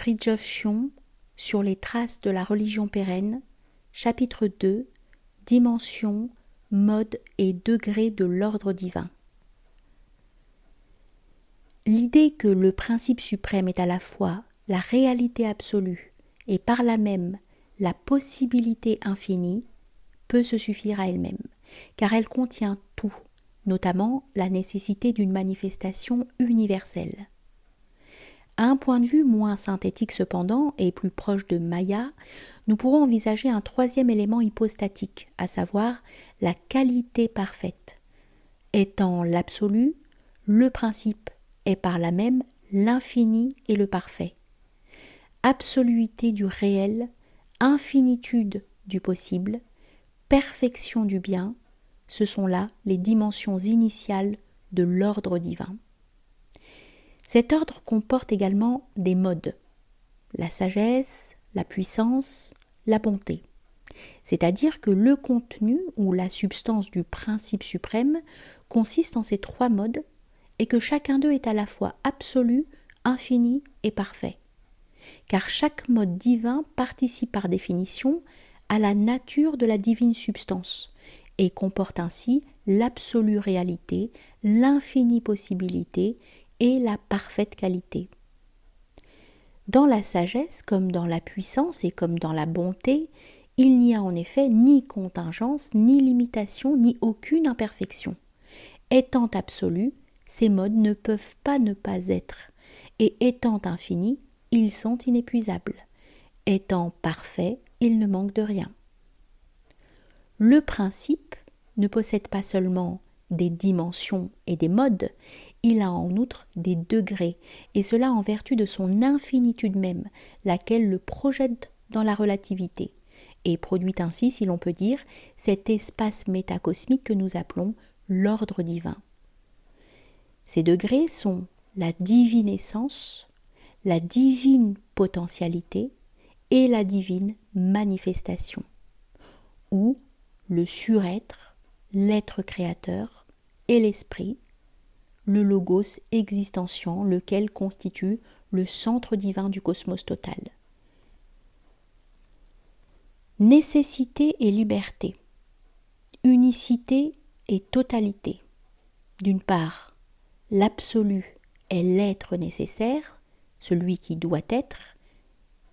Fridtjof Schuon sur les traces de la religion pérenne, chapitre 2, dimension, mode et degré de l'ordre divin. L'idée que le principe suprême est à la fois la réalité absolue et par là même la possibilité infinie peut se suffire à elle-même, car elle contient tout, notamment la nécessité d'une manifestation universelle. À un point de vue moins synthétique cependant, et plus proche de Maya, nous pourrons envisager un troisième élément hypostatique, à savoir la qualité parfaite. Étant l'absolu, le principe est par là même l'infini et le parfait. Absoluité du réel, infinitude du possible, perfection du bien, ce sont là les dimensions initiales de l'ordre divin. Cet ordre comporte également des modes, la sagesse, la puissance, la bonté. C'est-à-dire que le contenu ou la substance du principe suprême consiste en ces trois modes et que chacun d'eux est à la fois absolu, infini et parfait. Car chaque mode divin participe par définition à la nature de la divine substance et comporte ainsi l'absolue réalité, l'infinie possibilité et la parfaite qualité. Dans la sagesse, comme dans la puissance et comme dans la bonté, il n'y a en effet ni contingence, ni limitation, ni aucune imperfection. Étant absolus, ces modes ne peuvent pas ne pas être, et étant infinis, ils sont inépuisables. Étant parfaits, ils ne manquent de rien. Le principe ne possède pas seulement des dimensions et des modes, il a en outre des degrés, et cela en vertu de son infinitude même, laquelle le projette dans la relativité, et produit ainsi, si l'on peut dire, cet espace métacosmique que nous appelons l'ordre divin. Ces degrés sont la divine essence, la divine potentialité et la divine manifestation, ou le surêtre, l'être créateur et l'esprit, le logos existentiant, lequel constitue le centre divin du cosmos total. Nécessité et liberté, unicité et totalité. D'une part, l'absolu est l'être nécessaire, celui qui doit être,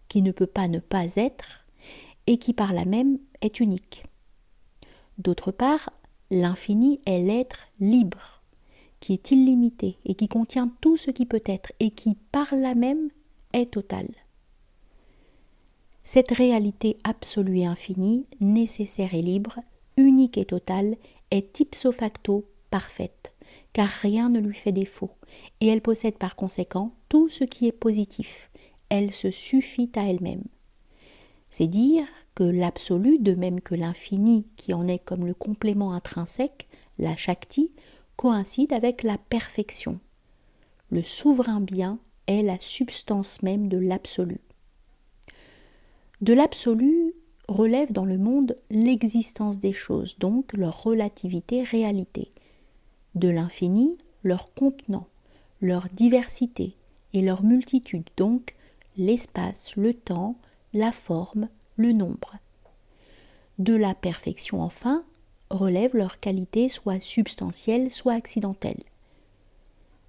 qui ne peut pas ne pas être, et qui par là même est unique. D'autre part, l'infini est l'être libre, qui est illimité et qui contient tout ce qui peut être et qui par là même est total. Cette réalité absolue et infinie, nécessaire et libre, unique et totale, est ipso facto parfaite, car rien ne lui fait défaut, et elle possède par conséquent tout ce qui est positif. Elle se suffit à elle-même. C'est dire que l'absolu, de même que l'infini, qui en est comme le complément intrinsèque, la Shakti, coïncide avec la perfection. Le souverain bien est la substance même de l'absolu. De l'absolu relève dans le monde l'existence des choses, donc leur relativité, réalité. De l'infini, leur contenant, leur diversité et leur multitude, donc l'espace, le temps, la forme, le nombre. De la perfection enfin, relève leur qualité soit substantielle, soit accidentelle.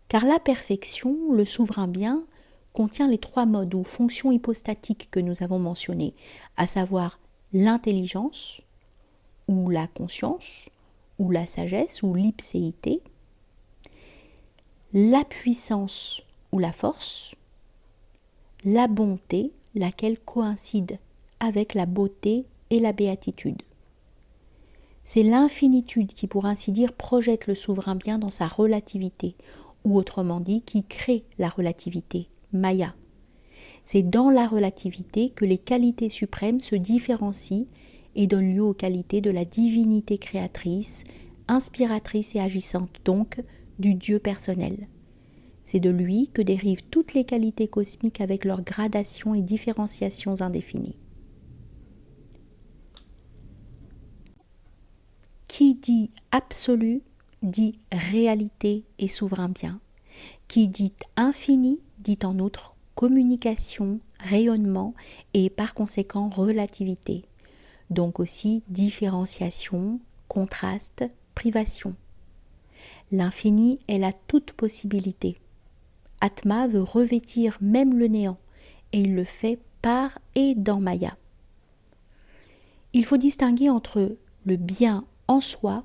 Car la perfection, le souverain bien, contient les trois modes ou fonctions hypostatiques que nous avons mentionnés, à savoir l'intelligence, ou la conscience, ou la sagesse, ou l'ipséité, la puissance ou la force, la bonté, laquelle coïncide avec la beauté et la béatitude. C'est l'infinitude qui, pour ainsi dire, projette le souverain bien dans sa relativité, ou autrement dit, qui crée la relativité, Maya. C'est dans la relativité que les qualités suprêmes se différencient et donnent lieu aux qualités de la divinité créatrice, inspiratrice et agissante, donc du Dieu personnel. C'est de lui que dérivent toutes les qualités cosmiques avec leurs gradations et différenciations indéfinies. Qui dit absolu dit réalité et souverain bien. Qui dit infini dit en outre communication, rayonnement et par conséquent relativité. Donc aussi différenciation, contraste, privation. L'infini est la toute possibilité. Atma veut revêtir même le néant, et il le fait par et dans Maya. Il faut distinguer entre le bien en soi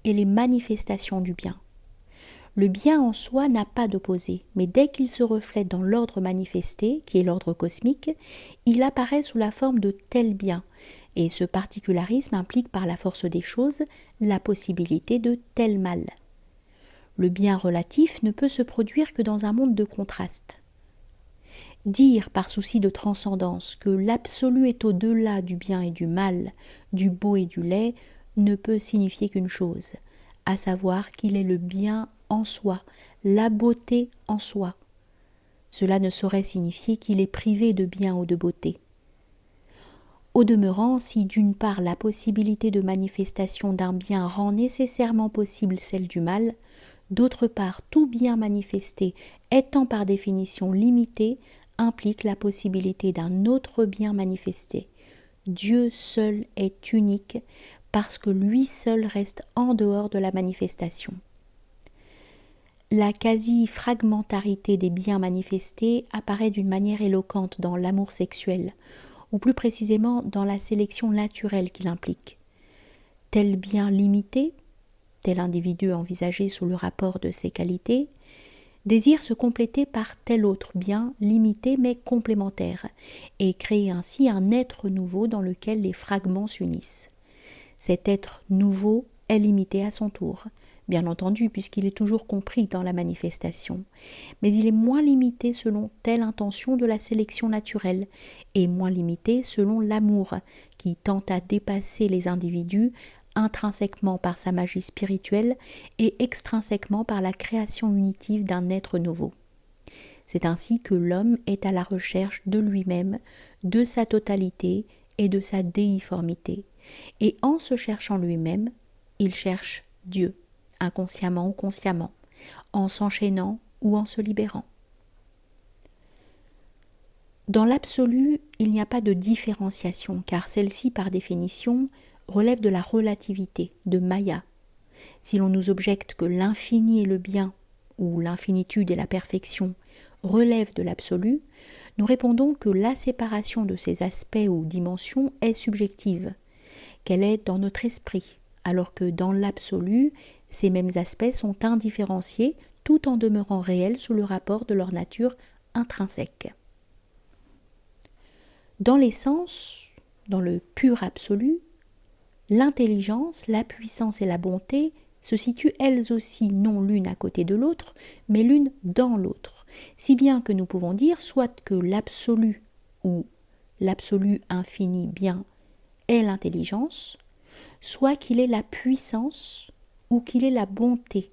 et les manifestations du bien. Le bien en soi n'a pas d'opposé, mais dès qu'il se reflète dans l'ordre manifesté, qui est l'ordre cosmique, il apparaît sous la forme de tel bien, et ce particularisme implique par la force des choses la possibilité de tel mal. Le bien relatif ne peut se produire que dans un monde de contraste. Dire par souci de transcendance que l'absolu est au-delà du bien et du mal, du beau et du laid, ne peut signifier qu'une chose, à savoir qu'il est le bien en soi, la beauté en soi. Cela ne saurait signifier qu'il est privé de bien ou de beauté. Au demeurant, si d'une part la possibilité de manifestation d'un bien rend nécessairement possible celle du mal, d'autre part tout bien manifesté étant par définition limité, implique la possibilité d'un autre bien manifesté. Dieu seul est unique parce que lui seul reste en dehors de la manifestation. La quasi-fragmentarité des biens manifestés apparaît d'une manière éloquente dans l'amour sexuel, ou plus précisément dans la sélection naturelle qu'il implique. Tel bien limité, tel individu envisagé sous le rapport de ses qualités, désire se compléter par tel autre bien limité mais complémentaire, et créer ainsi un être nouveau dans lequel les fragments s'unissent. Cet être nouveau est limité à son tour, bien entendu puisqu'il est toujours compris dans la manifestation, mais il est moins limité selon telle intention de la sélection naturelle, et moins limité selon l'amour, qui tend à dépasser les individus intrinsèquement par sa magie spirituelle et extrinsèquement par la création unitive d'un être nouveau. C'est ainsi que l'homme est à la recherche de lui-même, de sa totalité et de sa déiformité. Et en se cherchant lui-même, il cherche Dieu, inconsciemment ou consciemment, en s'enchaînant ou en se libérant. Dans l'absolu, il n'y a pas de différenciation, car celle-ci, par définition, relève de la relativité, de Maya. Si l'on nous objecte que l'infini et le bien, ou l'infinitude et la perfection, relèvent de l'absolu, nous répondons que la séparation de ces aspects ou dimensions est subjective, qu'elle est dans notre esprit, alors que dans l'absolu, ces mêmes aspects sont indifférenciés tout en demeurant réels sous le rapport de leur nature intrinsèque. Dans l'essence, dans le pur absolu, l'intelligence, la puissance et la bonté se situent elles aussi non l'une à côté de l'autre, mais l'une dans l'autre, si bien que nous pouvons dire soit que l'absolu ou l'absolu infini bien est l'intelligence, soit qu'il est la puissance ou qu'il est la bonté,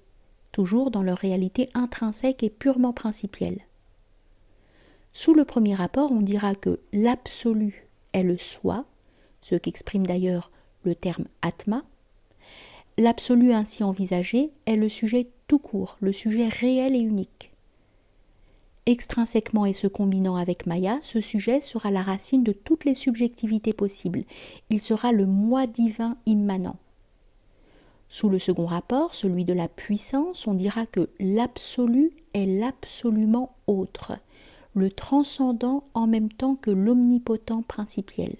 toujours dans leur réalité intrinsèque et purement principielle. Sous le premier rapport, on dira que l'absolu est le soi, ce qu'exprime d'ailleurs le terme Atma. L'absolu ainsi envisagé est le sujet tout court, le sujet réel et unique. Extrinsèquement et se combinant avec Maya, ce sujet sera la racine de toutes les subjectivités possibles. Il sera le moi divin immanent. Sous le second rapport, celui de la puissance, on dira que l'absolu est l'absolument autre, le transcendant en même temps que l'omnipotent principiel.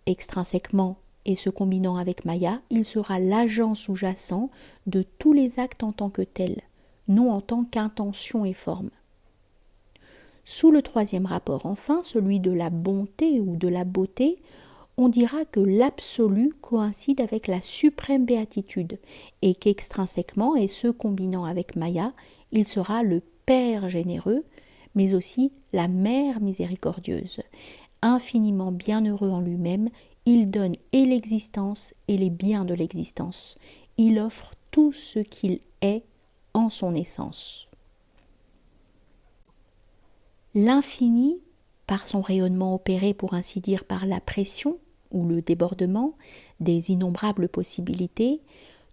Extrinsèquement et se combinant avec Maya, il sera l'agent sous-jacent de tous les actes en tant que tels, non en tant qu'intention et forme. Sous le troisième rapport, enfin, celui de la bonté ou de la beauté, on dira que l'absolu coïncide avec la suprême béatitude et qu'extrinsèquement et se combinant avec Maya, il sera le Père généreux, mais aussi la Mère miséricordieuse. Infiniment bienheureux en lui-même, il donne et l'existence et les biens de l'existence. Il offre tout ce qu'il est en son essence. L'infini, par son rayonnement opéré pour ainsi dire par la pression ou le débordement des innombrables possibilités,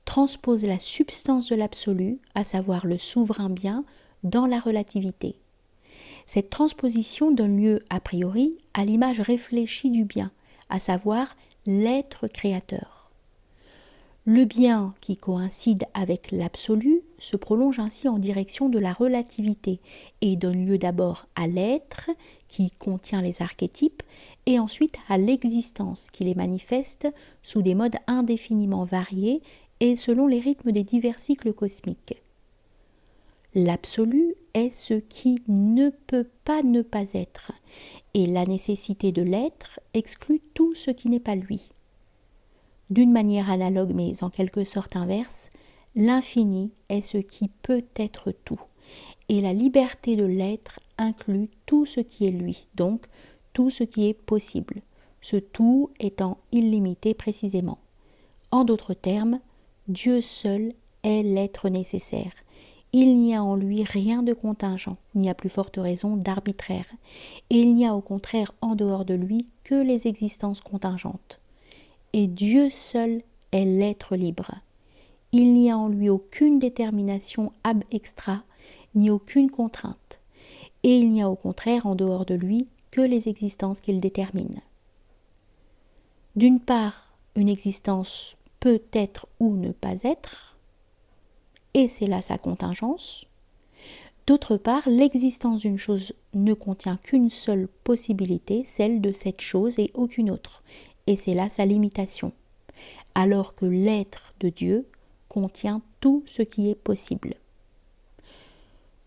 transpose la substance de l'absolu, à savoir le souverain bien, dans la relativité. Cette transposition donne lieu, a priori, à l'image réfléchie du bien, à savoir l'être créateur. Le bien qui coïncide avec l'absolu se prolonge ainsi en direction de la relativité et donne lieu d'abord à l'être qui contient les archétypes et ensuite à l'existence qui les manifeste sous des modes indéfiniment variés et selon les rythmes des divers cycles cosmiques. L'absolu est ce qui ne peut pas ne pas être, et la nécessité de l'être exclut tout ce qui n'est pas lui. D'une manière analogue mais en quelque sorte inverse, l'infini est ce qui peut être tout, et la liberté de l'être inclut tout ce qui est lui, donc tout ce qui est possible, ce tout étant illimité précisément. En d'autres termes, Dieu seul est l'être nécessaire. Il n'y a en lui rien de contingent, ni à plus forte raison d'arbitraire, et il n'y a au contraire en dehors de lui que les existences contingentes. Et Dieu seul est l'être libre. Il n'y a en lui aucune détermination ab extra, ni aucune contrainte, et il n'y a au contraire en dehors de lui que les existences qu'il détermine. D'une part, une existence peut être ou ne pas être, et c'est là sa contingence. D'autre part, l'existence d'une chose ne contient qu'une seule possibilité, celle de cette chose et aucune autre, et c'est là sa limitation, alors que l'être de Dieu contient tout ce qui est possible.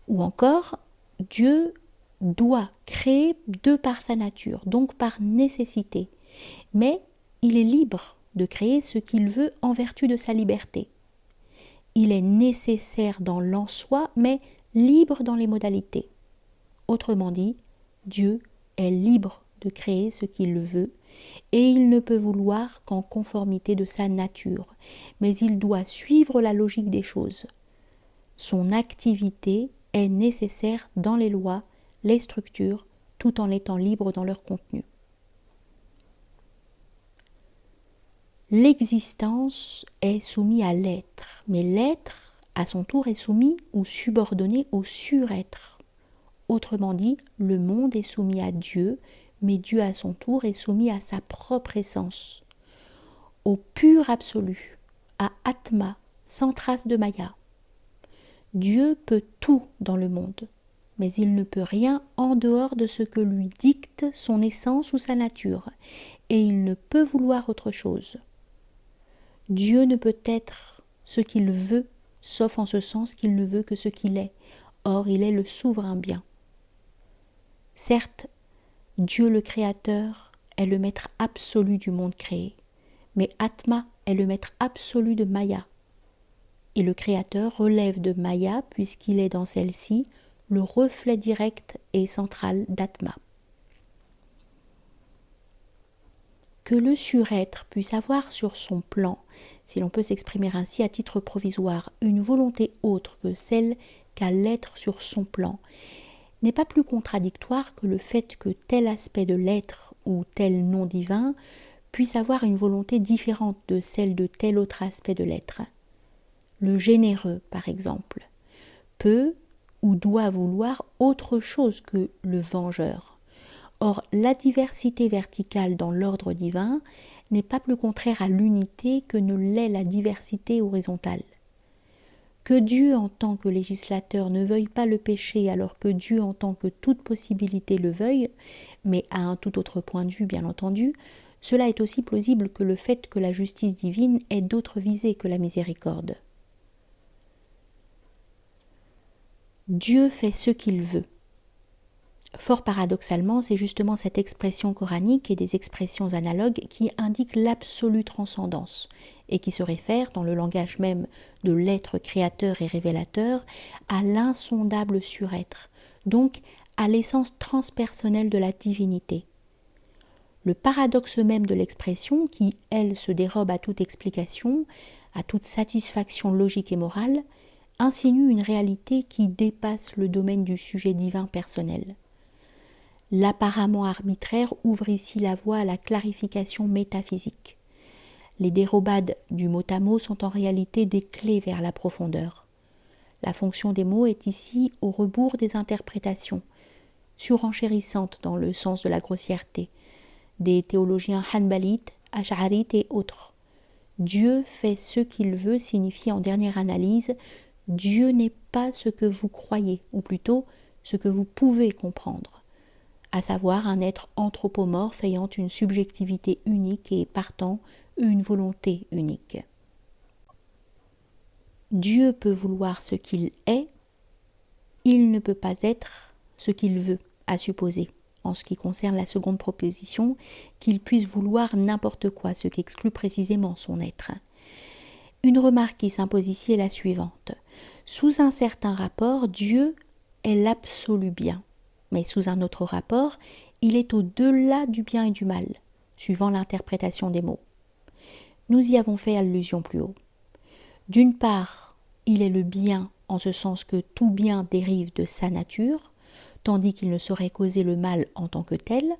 Ou encore, Dieu doit créer de par sa nature, donc par nécessité, mais il est libre de créer ce qu'il veut en vertu de sa liberté. Il est nécessaire dans l'en-soi, mais libre dans les modalités. Autrement dit, Dieu est libre de créer ce qu'il veut, et il ne peut vouloir qu'en conformité de sa nature, mais il doit suivre la logique des choses. Son activité est nécessaire dans les lois, les structures, tout en étant libre dans leur contenu. L'existence est soumise à l'être, mais l'être, à son tour, est soumis ou subordonné au surêtre. Autrement dit, le monde est soumis à Dieu, mais Dieu à son tour est soumis à sa propre essence, au pur absolu, à Atma, sans trace de Maya. Dieu peut tout dans le monde, mais il ne peut rien en dehors de ce que lui dicte son essence ou sa nature, et il ne peut vouloir autre chose. Dieu ne peut être ce qu'il veut, sauf en ce sens qu'il ne veut que ce qu'il est. Or, il est le souverain bien. Certes, Dieu le Créateur est le maître absolu du monde créé, mais Atma est le maître absolu de Maya. Et le Créateur relève de Maya puisqu'il est dans celle-ci le reflet direct et central d'Atma. Que le surêtre puisse avoir sur son plan, si l'on peut s'exprimer ainsi à titre provisoire, une volonté autre que celle qu'a l'être sur son plan, n'est pas plus contradictoire que le fait que tel aspect de l'être ou tel nom divin puisse avoir une volonté différente de celle de tel autre aspect de l'être. Le généreux, par exemple, peut ou doit vouloir autre chose que le vengeur. Or, la diversité verticale dans l'ordre divin n'est pas plus contraire à l'unité que ne l'est la diversité horizontale. Que Dieu en tant que législateur ne veuille pas le péché alors que Dieu en tant que toute possibilité le veuille, mais à un tout autre point de vue bien entendu, cela est aussi plausible que le fait que la justice divine ait d'autres visées que la miséricorde. Dieu fait ce qu'il veut. Fort paradoxalement, c'est justement cette expression coranique et des expressions analogues qui indiquent l'absolue transcendance et qui se réfèrent, dans le langage même de l'être créateur et révélateur, à l'insondable surêtre, donc à l'essence transpersonnelle de la divinité. Le paradoxe même de l'expression, qui, elle, se dérobe à toute explication, à toute satisfaction logique et morale, insinue une réalité qui dépasse le domaine du sujet divin personnel. L'apparemment arbitraire ouvre ici la voie à la clarification métaphysique. Les dérobades du mot à mot sont en réalité des clés vers la profondeur. La fonction des mots est ici au rebours des interprétations. surenchérissantes dans le sens de la grossièreté, des théologiens hanbalites, ash'arites et autres. Dieu fait ce qu'il veut signifie en dernière analyse, Dieu n'est pas ce que vous croyez, ou plutôt ce que vous pouvez comprendre, à savoir un être anthropomorphe ayant une subjectivité unique et partant une volonté unique. Dieu peut vouloir ce qu'il est, il ne peut pas être ce qu'il veut, à supposer, en ce qui concerne la seconde proposition, qu'il puisse vouloir n'importe quoi, ce qu'exclut précisément son être. Une remarque qui s'impose ici est la suivante. Sous un certain rapport, Dieu est l'absolu bien, mais sous un autre rapport, il est au-delà du bien et du mal, suivant l'interprétation des mots. Nous y avons fait allusion plus haut. D'une part, il est le bien en ce sens que tout bien dérive de sa nature, tandis qu'il ne saurait causer le mal en tant que tel.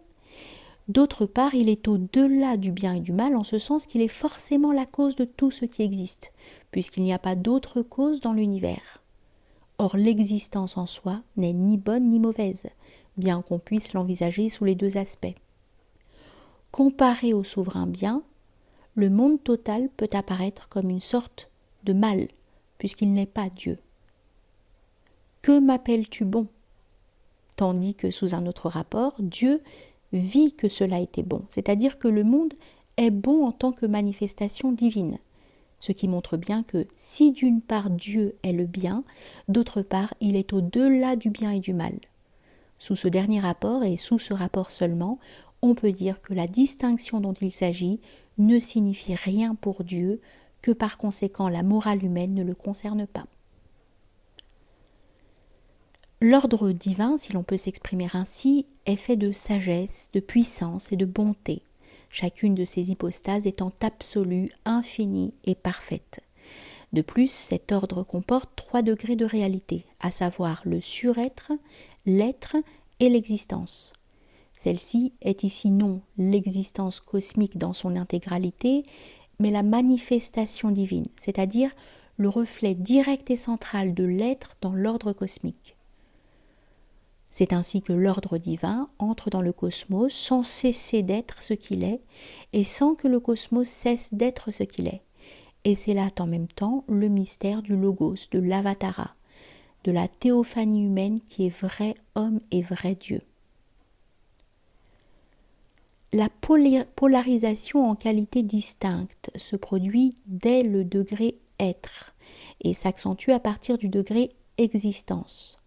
D'autre part, il est au-delà du bien et du mal en ce sens qu'il est forcément la cause de tout ce qui existe, puisqu'il n'y a pas d'autre cause dans l'univers. Or, l'existence en soi n'est ni bonne ni mauvaise, bien qu'on puisse l'envisager sous les deux aspects. Comparé au souverain bien, le monde total peut apparaître comme une sorte de mal, puisqu'il n'est pas Dieu. Que m'appelles-tu bon ? Tandis que sous un autre rapport, Dieu vit que cela était bon, c'est-à-dire que le monde est bon en tant que manifestation divine, ce qui montre bien que si d'une part Dieu est le bien, d'autre part il est au-delà du bien et du mal. Sous ce dernier rapport et sous ce rapport seulement, on peut dire que la distinction dont il s'agit ne signifie rien pour Dieu, que par conséquent la morale humaine ne le concerne pas. L'ordre divin, si l'on peut s'exprimer ainsi, est fait de sagesse, de puissance et de bonté, chacune de ces hypostases étant absolue, infinie et parfaite. De plus, cet ordre comporte 3 degrés de réalité, à savoir le surêtre, l'être et l'existence. Celle-ci est ici non l'existence cosmique dans son intégralité, mais la manifestation divine, c'est-à-dire le reflet direct et central de l'être dans l'ordre cosmique. C'est ainsi que l'ordre divin entre dans le cosmos sans cesser d'être ce qu'il est et sans que le cosmos cesse d'être ce qu'il est. Et c'est là en même temps le mystère du logos, de l'avatara, de la théophanie humaine qui est vrai homme et vrai Dieu. La polarisation en qualité distincte se produit dès le degré être et s'accentue à partir du degré existence.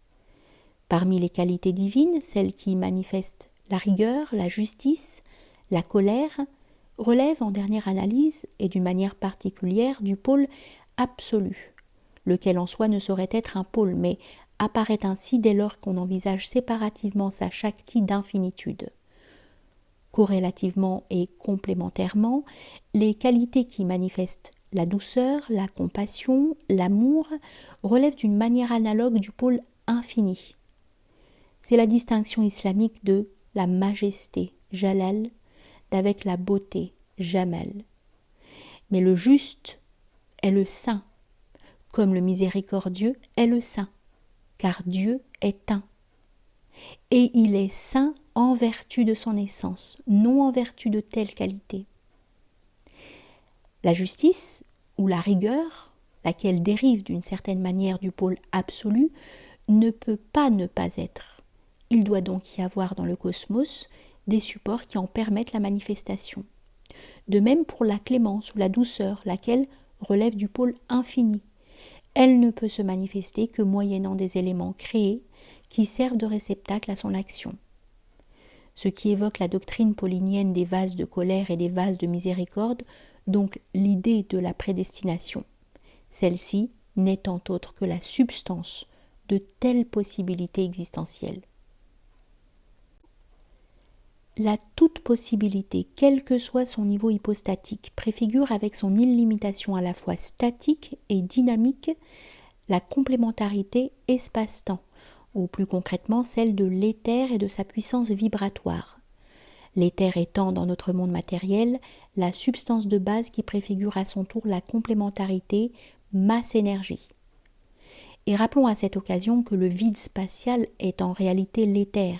Parmi les qualités divines, celles qui manifestent la rigueur, la justice, la colère, relèvent en dernière analyse, et d'une manière particulière, du pôle absolu, lequel en soi ne saurait être un pôle, mais apparaît ainsi dès lors qu'on envisage séparativement sa shakti d'infinitude. Corrélativement et complémentairement, les qualités qui manifestent la douceur, la compassion, l'amour relèvent d'une manière analogue du pôle infini. C'est la distinction islamique de la majesté, jalal, d'avec la beauté, jamal. Mais le juste est le saint, comme le miséricordieux est le saint, car Dieu est un. Et il est saint en vertu de son essence, non en vertu de telle qualité. La justice, ou la rigueur, laquelle dérive d'une certaine manière du pôle absolu, ne peut pas ne pas être. Il doit donc y avoir dans le cosmos des supports qui en permettent la manifestation. De même pour la clémence ou la douceur, laquelle relève du pôle infini. Elle ne peut se manifester que moyennant des éléments créés qui servent de réceptacle à son action. Ce qui évoque la doctrine paulinienne des vases de colère et des vases de miséricorde, donc l'idée de la prédestination. Celle-ci n'étant autre que la substance de telles possibilités existentielles. La toute possibilité, quel que soit son niveau hypostatique, préfigure avec son illimitation à la fois statique et dynamique la complémentarité espace-temps, ou plus concrètement celle de l'éther et de sa puissance vibratoire. L'éther étant dans notre monde matériel la substance de base qui préfigure à son tour la complémentarité masse-énergie. Et rappelons à cette occasion que le vide spatial est en réalité l'éther,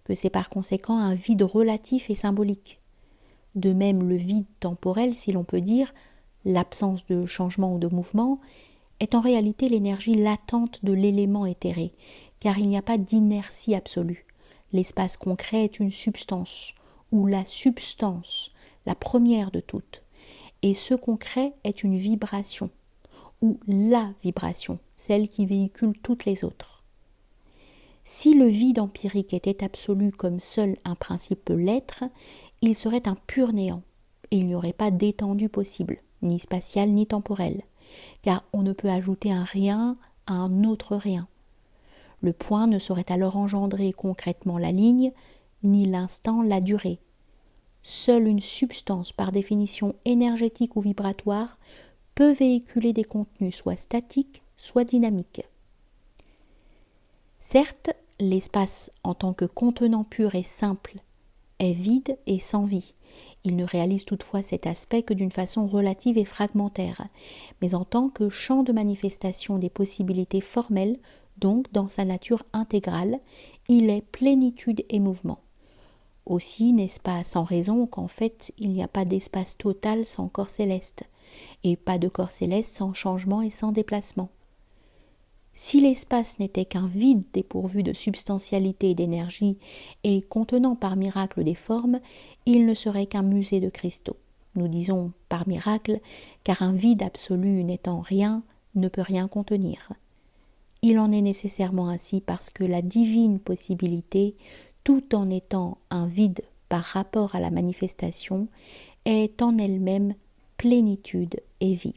que c'est par conséquent un vide relatif et symbolique. De même, le vide temporel, si l'on peut dire, l'absence de changement ou de mouvement, est en réalité l'énergie latente de l'élément éthéré, car il n'y a pas d'inertie absolue. L'espace concret est une substance, ou la substance, la première de toutes, et ce concret est une vibration, ou la vibration, celle qui véhicule toutes les autres. Si le vide empirique était absolu comme seul un principe peut l'être, il serait un pur néant, et il n'y aurait pas d'étendue possible, ni spatiale ni temporelle, car on ne peut ajouter un rien à un autre rien. Le point ne saurait alors engendrer concrètement la ligne, ni l'instant la durée. Seule une substance, par définition énergétique ou vibratoire, peut véhiculer des contenus soit statiques, soit dynamiques. Certes, l'espace en tant que contenant pur et simple est vide et sans vie. Il ne réalise toutefois cet aspect que d'une façon relative et fragmentaire, mais en tant que champ de manifestation des possibilités formelles, donc dans sa nature intégrale, il est plénitude et mouvement. Aussi n'est-ce pas sans raison qu'en fait il n'y a pas d'espace total sans corps céleste, et pas de corps céleste sans changement et sans déplacement. Si l'espace n'était qu'un vide dépourvu de substantialité et d'énergie et contenant par miracle des formes, il ne serait qu'un musée de cristaux. Nous disons par miracle, car un vide absolu n'étant rien ne peut rien contenir. Il en est nécessairement ainsi parce que la divine possibilité, tout en étant un vide par rapport à la manifestation, est en elle-même plénitude et vie.